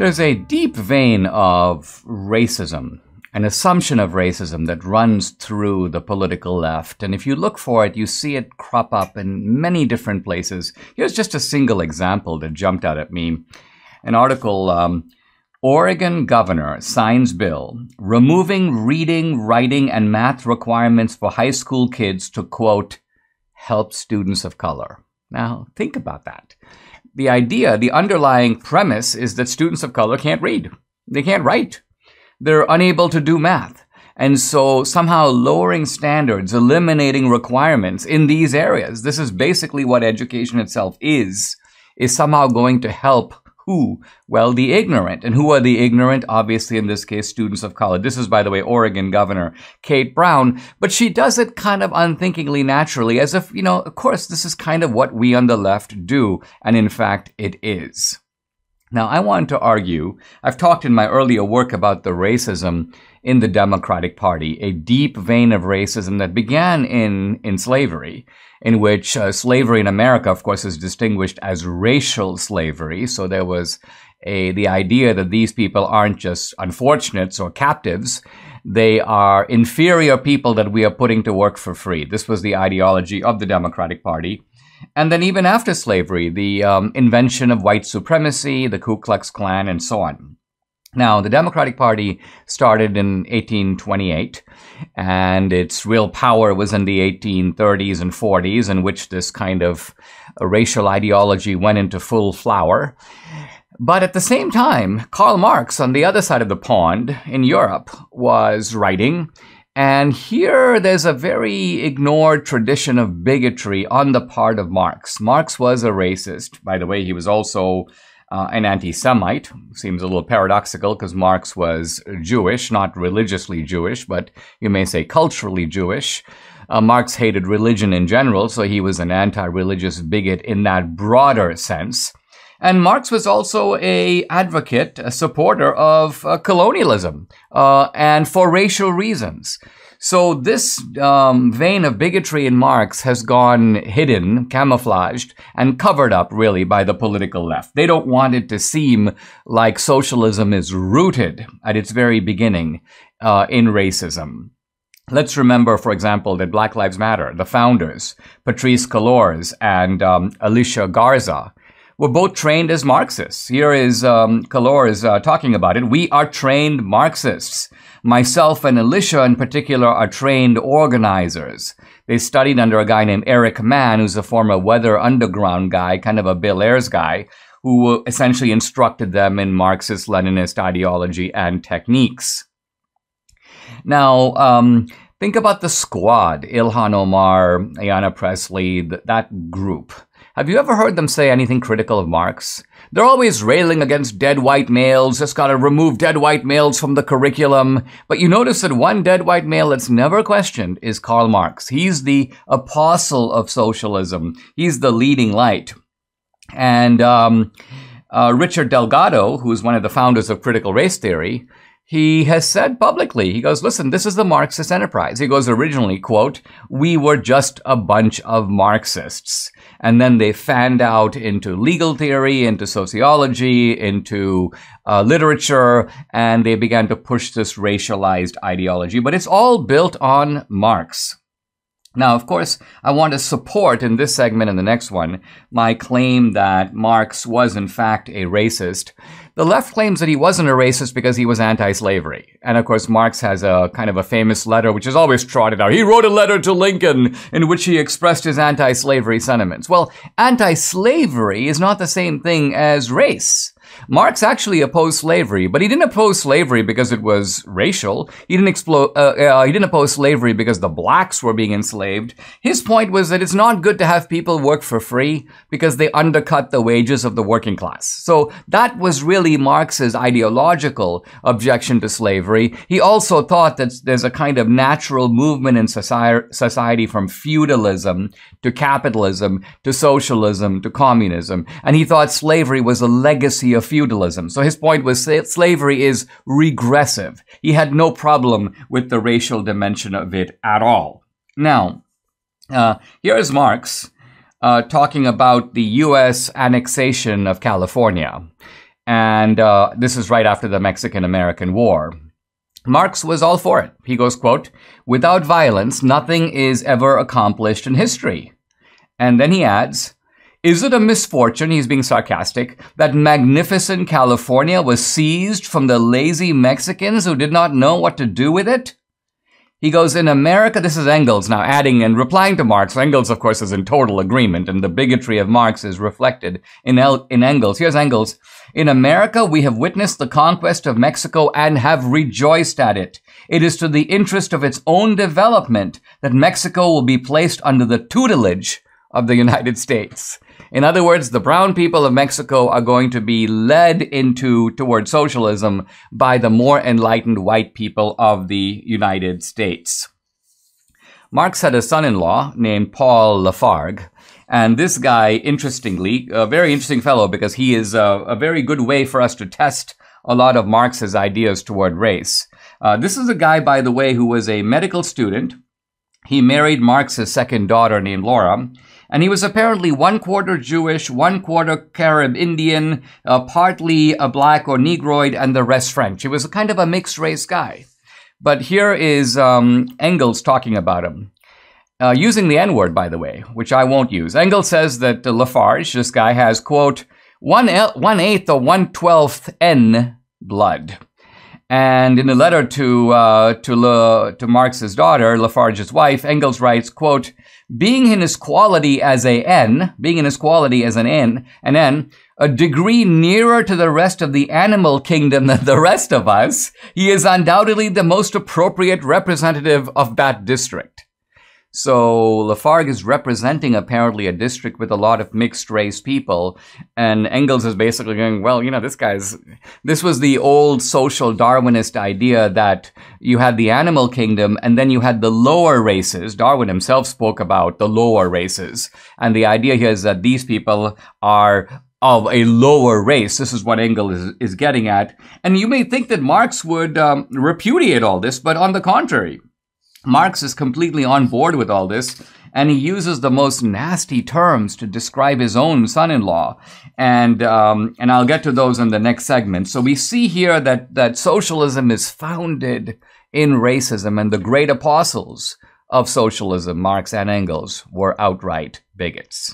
There's a deep vein of racism, an assumption of racism that runs through the political left. And if you look for it, you see it crop up in many different places. Here's just a single example that jumped out at me. An article, Oregon governor signs bill removing reading, writing, and math requirements for high school kids to, quote, help students of color. Now, think about that. The idea, the underlying premise is that students of color can't read. They can't write. They're unable to do math. And so somehow lowering standards, eliminating requirements in these areas, this is basically what education itself is somehow going to help who? Well, the ignorant. And who are the ignorant? Obviously, in this case, students of color. This is, by the way, Oregon Governor Kate Brown. But she does it kind of unthinkingly naturally, as if, of course, this is kind of what we on the left do. And in fact, it is. Now, I want to argue, I've talked in my earlier work about the racism in the Democratic Party, a deep vein of racism that began in slavery, in which slavery in America, of course, is distinguished as racial slavery. So there was the idea that these people aren't just unfortunates or captives. They are inferior people that we are putting to work for free. This was the ideology of the Democratic Party. And then even after slavery, the invention of white supremacy, the Ku Klux Klan, and so on. Now, the Democratic Party started in 1828, and its real power was in the 1830s and 40s, in which this kind of racial ideology went into full flower. But at the same time, Karl Marx, on the other side of the pond in Europe, was writing. And here there's a very ignored tradition of bigotry on the part of Marx. Marx was a racist. By the way, he was also an anti-Semite. Seems a little paradoxical because Marx was Jewish, not religiously Jewish, but you may say culturally Jewish. Marx hated religion in general, so he was an anti-religious bigot in that broader sense. And Marx was also an advocate, a supporter of colonialism, and for racial reasons. So this vein of bigotry in Marx has gone hidden, camouflaged, and covered up, really, by the political left. They don't want it to seem like socialism is rooted at its very beginning in racism. Let's remember, for example, that Black Lives Matter, the founders, Patrisse Cullors and Alicia Garza, were both trained as Marxists. Here is Cullors talking about it. We are trained Marxists. Myself and Alicia in particular are trained organizers. They studied under a guy named Eric Mann, who's a former Weather Underground guy, kind of a Bill Ayers guy, who essentially instructed them in Marxist-Leninist ideology and techniques. Now, think about the squad, Ilhan Omar, Ayanna Pressley, that group. Have you ever heard them say anything critical of Marx? They're always railing against dead white males, just gotta remove dead white males from the curriculum. But you notice that one dead white male that's never questioned is Karl Marx. He's the apostle of socialism. He's the leading light. And Richard Delgado, who's one of the founders of critical race theory, he has said publicly, he goes, listen, this is the Marxist enterprise. He goes, originally, quote, we were just a bunch of Marxists. And then they fanned out into legal theory, into sociology, into literature, and they began to push this racialized ideology. But it's all built on Marx. Now, of course, I want to support in this segment and the next one my claim that Marx was, in fact, a racist. The left claims that he wasn't a racist because he was anti-slavery. And of course, Marx has a kind of a famous letter, which is always trotted out. He wrote a letter to Lincoln in which he expressed his anti-slavery sentiments. Well, anti-slavery is not the same thing as race. Marx actually opposed slavery, but he didn't oppose slavery because it was racial. He didn't oppose slavery because the blacks were being enslaved. His point was that it's not good to have people work for free because they undercut the wages of the working class. So that was really Marx's ideological objection to slavery. He also thought that there's a kind of natural movement in society from feudalism to capitalism to socialism to communism. And he thought slavery was a legacy of feudalism. So his point was slavery is regressive. He had no problem with the racial dimension of it at all. Now, here's Marx talking about the US annexation of California. And this is right after the Mexican-American War. Marx was all for it. He goes, quote, "Without violence, nothing is ever accomplished in history." And then he adds, "Is it a misfortune," he's being sarcastic, "that magnificent California was seized from the lazy Mexicans who did not know what to do with it?" He goes, "In America," this is Engels now adding and replying to Marx. Engels, of course, is in total agreement, and the bigotry of Marx is reflected in Engels. Here's Engels. "In America, we have witnessed the conquest of Mexico and have rejoiced at it. It is to the interest of its own development that Mexico will be placed under the tutelage of the United States." In other words, the brown people of Mexico are going to be led toward socialism by the more enlightened white people of the United States. Marx had a son-in-law named Paul Lafarg. And this guy, interestingly, a very interesting fellow because he is a very good way for us to test a lot of Marx's ideas toward race. This is a guy, by the way, who was a medical student. He married Marx's second daughter named Laura. And he was apparently 1/4 Jewish, 1/4 Carib Indian, partly a black or Negroid, and the rest French. He was a kind of a mixed race guy. But here is Engels talking about him. Using the N-word, by the way, which I won't use. Engels says that Lafarge, this guy, has, quote, 1/8 or 1/12 N blood. And in a letter to Marx's daughter, Lafarge's wife, Engels writes, quote, being in his quality as an N, a degree nearer to the rest of the animal kingdom than the rest of us, he is undoubtedly the most appropriate representative of that district." So Lafarge is representing apparently a district with a lot of mixed race people. And Engels is basically going, well, this was the old social Darwinist idea that you had the animal kingdom and then you had the lower races. Darwin himself spoke about the lower races. And the idea here is that these people are of a lower race. This is what Engels is getting at. And you may think that Marx would repudiate all this, but on the contrary, Marx is completely on board with all this, and he uses the most nasty terms to describe his own son-in-law. And I'll get to those in the next segment. So we see here that socialism is founded in racism, and the great apostles of socialism, Marx and Engels, were outright bigots.